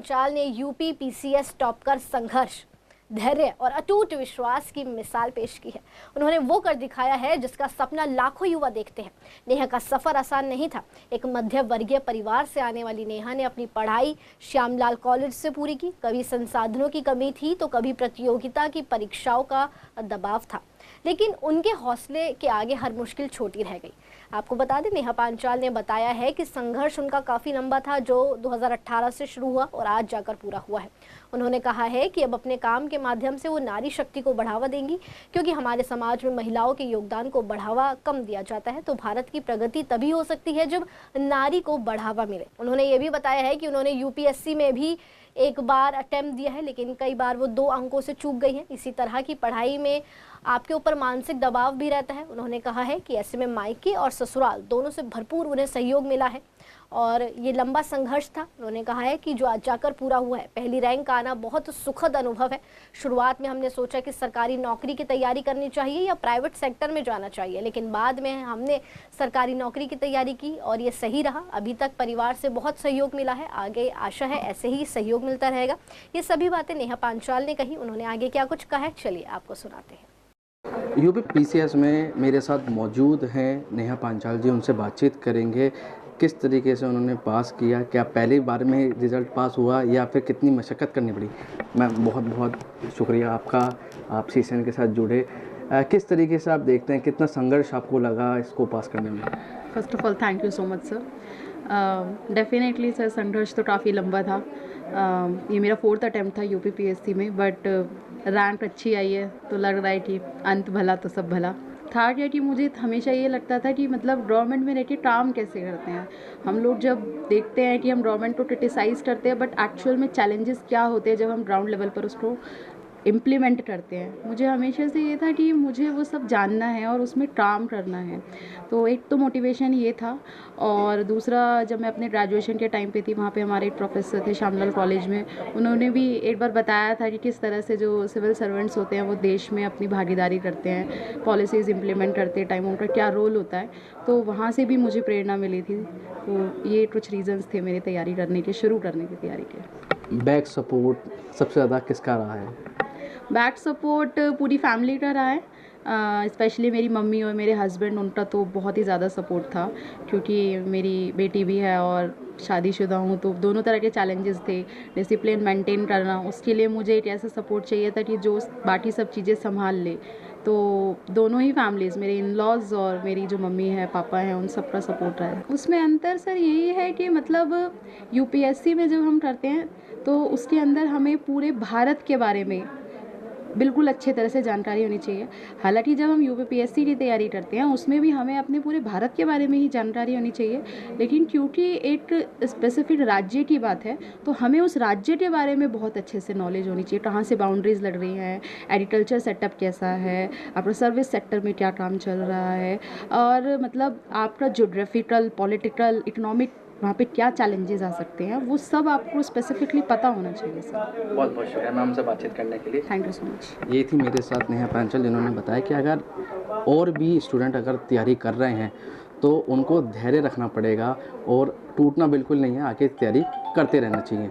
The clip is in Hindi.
पांचाल ने यूपी पीसीएस टॉपकर संघर्ष, धैर्य और अटूट विश्वास की मिसाल पेश की है। उन्होंने वो कर दिखाया है जिसका सपना लाखों युवा देखते हैं। नेहा का सफर आसान नहीं था। एक मध्य वर्गीय परिवार से आने वाली नेहा ने अपनी पढ़ाई श्यामलाल कॉलेज से पूरी की। कभी संसाधनों की कमी थी तो कभी प्रतियोगिता की परीक्षाओं का दबाव था, लेकिन उनके हौसले के आगे हर मुश्किल छोटी रह गई। आपको बता दें, नेहा पांचाल ने बताया है कि संघर्ष उनका काफ़ी लंबा था, जो 2018 से शुरू हुआ और आज जाकर पूरा हुआ है। उन्होंने कहा है कि अब अपने काम के माध्यम से वो नारी शक्ति को बढ़ावा देंगी, क्योंकि हमारे समाज में महिलाओं के योगदान को बढ़ावा कम दिया जाता है। तो भारत की प्रगति तभी हो सकती है जब नारी को बढ़ावा मिले। उन्होंने ये भी बताया है कि उन्होंने यूपीएससी में भी एक बार अटेम्प्ट दिया है, लेकिन कई बार वो 2 अंकों से चूक गई है। इसी तरह की पढ़ाई में आपके ऊपर मानसिक दबाव भी रहता है। उन्होंने कहा है कि ऐसे में मायके और ससुराल दोनों से भरपूर उन्हें सहयोग मिला है और ये लंबा संघर्ष था। उन्होंने कहा है कि जो आज जाकर पूरा हुआ है, पहली रैंक का आना बहुत सुखद अनुभव है। शुरुआत में हमने सोचा कि सरकारी नौकरी की तैयारी करनी चाहिए या प्राइवेट सेक्टर में जाना चाहिए, लेकिन बाद में हमने सरकारी नौकरी की तैयारी की और ये सही रहा। अभी तक परिवार से बहुत सहयोग मिला है, आगे आशा है ऐसे ही सहयोग मिलता रहेगा। ये सभी बातें नेहा पांचाल ने कही। उन्होंने आगे क्या कुछ कहा है, चलिए आपको सुनाते हैं। यूपी पीसीएस में मेरे साथ मौजूद हैं नेहा पांचाल जी। उनसे बातचीत करेंगे किस तरीके से उन्होंने पास किया, क्या पहली बार में रिज़ल्ट पास हुआ या फिर कितनी मशक्क़त करनी पड़ी। मैम बहुत बहुत शुक्रिया आपका, आप सीसन के साथ जुड़े। किस तरीके से आप देखते हैं, कितना संघर्ष आपको लगा इसको पास करने में? First of all thank you so much sir. Definitely sir संघर्ष तो काफ़ी लंबा था। ये मेरा 4th अटैम्प्ट था यूपी पीएससी में, बट रैंक अच्छी आई है तो लग रहा है कि अंत भला तो सब भला। था क्या कि मुझे हमेशा ये लगता था कि मतलब गवर्नमेंट में रह के काम कैसे करते हैं हम लोग। जब देखते हैं कि हम गवर्नमेंट को क्रिटिसाइज़ करते हैं, बट एक्चुअल में चैलेंजेस क्या होते हैं जब हम ग्राउंड लेवल पर उसको इम्प्लीमेंट करते हैं। मुझे हमेशा से ये था कि मुझे वो सब जानना है और उसमें काम करना है। तो एक तो मोटिवेशन ये था, और दूसरा जब मैं अपने ग्रेजुएशन के टाइम पे थी, वहाँ पे हमारे एक प्रोफेसर थे श्यामलाल कॉलेज में, उन्होंने भी एक बार बताया था कि किस तरह से जो सिविल सर्वेंट्स होते हैं वो देश में अपनी भागीदारी करते हैं, पॉलिसीज़ इम्प्लीमेंट करते टाइम उनका क्या रोल होता है। तो वहाँ से भी मुझे प्रेरणा मिली थी। तो ये कुछ रीज़न्स थे मेरी तैयारी करने के, शुरू करने की तैयारी के। बैक सपोर्ट सबसे ज़्यादा किसका रहा है? बैक सपोर्ट पूरी फैमिली का रहा है, स्पेशली मेरी मम्मी और मेरे हस्बैंड, उनका तो बहुत ही ज़्यादा सपोर्ट था, क्योंकि मेरी बेटी भी है और शादीशुदा हूँ, तो दोनों तरह के चैलेंजेस थे। डिसिप्लिन मेंटेन करना, उसके लिए मुझे एक ऐसा सपोर्ट चाहिए था कि जो बाकी सब चीज़ें संभाल ले। तो दोनों ही फैमिलीज़, मेरे इन लॉज और मेरी जो मम्मी है पापा हैं, उन सब का सपोर्ट रहा है। उसमें अंतर सर यही है कि मतलब यूपीएससी में जब हम करते हैं तो उसके अंदर हमें पूरे भारत के बारे में बिल्कुल अच्छे तरह से जानकारी होनी चाहिए। हालांकि जब हम यूपीएससी की तैयारी करते हैं उसमें भी हमें अपने पूरे भारत के बारे में ही जानकारी होनी चाहिए, लेकिन क्योंकि एक स्पेसिफिक राज्य की बात है तो हमें उस राज्य के बारे में बहुत अच्छे से नॉलेज होनी चाहिए। कहाँ से बाउंड्रीज लग रही हैं, एग्रीकल्चर सेटअप कैसा है, आपका सर्विस सेक्टर में क्या काम चल रहा है, और मतलब आपका ज्योग्राफिकल, पॉलिटिकल, इकोनॉमिक वहाँ पे क्या चैलेंजेस आ सकते हैं, वो सब आपको स्पेसिफिकली पता होना चाहिए सर। बहुत बहुत शुक्रिया मैम से बातचीत करने के लिए। Thank you so much. ये थी मेरे साथ नेहा पांचाल, जिन्होंने बताया कि अगर और भी स्टूडेंट अगर तैयारी कर रहे हैं तो उनको धैर्य रखना पड़ेगा और टूटना बिल्कुल नहीं है, आगे तैयारी करते रहना चाहिए।